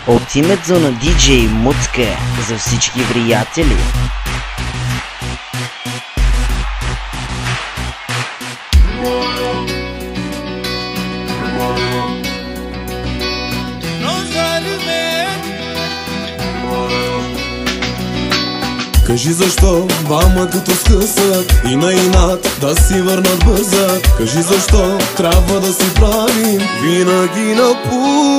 От името на DJ Муцка за всички приятели. Кажи защо двама като скъсат и на инат да си върнат бързат. Кажи защо трябва да си правим винаги на пул.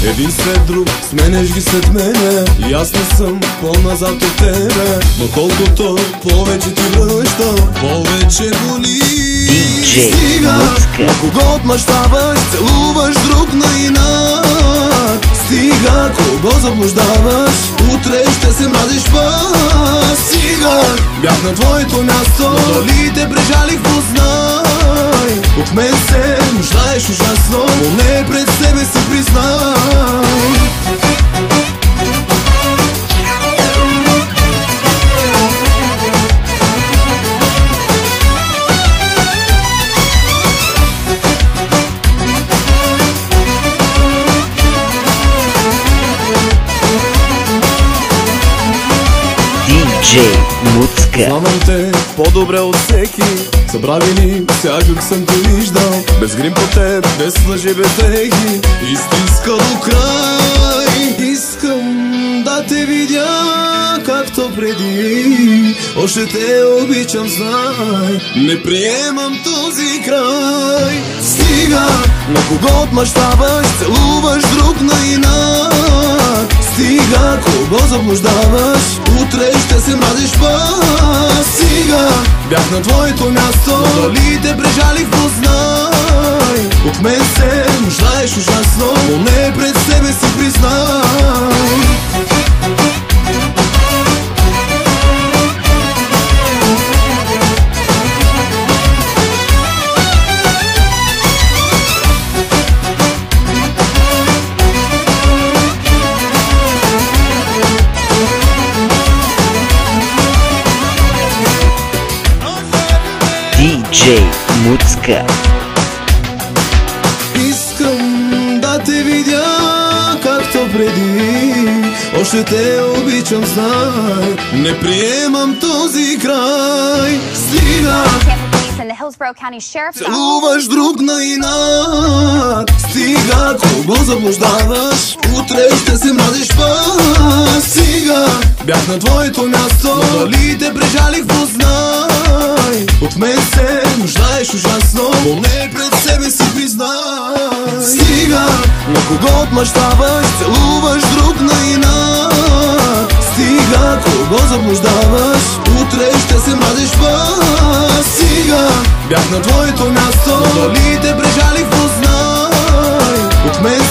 Един след друг сменеш ги след мене и аз не съм по-назад от тебе. Но колкото повече ти връщам, повече боли. DJ Муцка. На кого отмъщаваш, целуваш друг на инат. Стига, кого заблуждаваш, утре ще се мразиш пак. Стига, бях на твоето място, но дали те прежалих, познай. От мен се нуждаеш ужасно, но не пред себе си признай. DJ Муцка. Знам те по-добре от всеки, събрали ни всякак съм те виждал. Без грим по теб, без лъжи, без ехи, истинска до край. Искам да те видя както преди, още те обичам, знай. Не приемам този край. Стига, на кого отмъщаваш, целуваш друг на инат. Стига, кого заблуждаваш, утре ще се мразиш пак. Стига, бях на твоето място, но дали те прежалих, познай. От мен се нуждаеш ужасно, но не пред себе си признай. DJ Муцка. Искам да те видя както преди, още те обичам, знай. Не приемам този край. Стига, целуваш друг на инат. Стига, кого заблуждаваш, утре ще се мразиш пак. Стига, бях на твоето място, но дали те прежалих, познай. От мен се нуждаеш ужасно, но не пред себе си признай. Стига, на кого отмъщаваш, целуваш друг на инат. Стига, кого заблуждаваш, утре ще се мразиш пак. Стига, бях на твоето място, но дали те прежалих, познай. От мен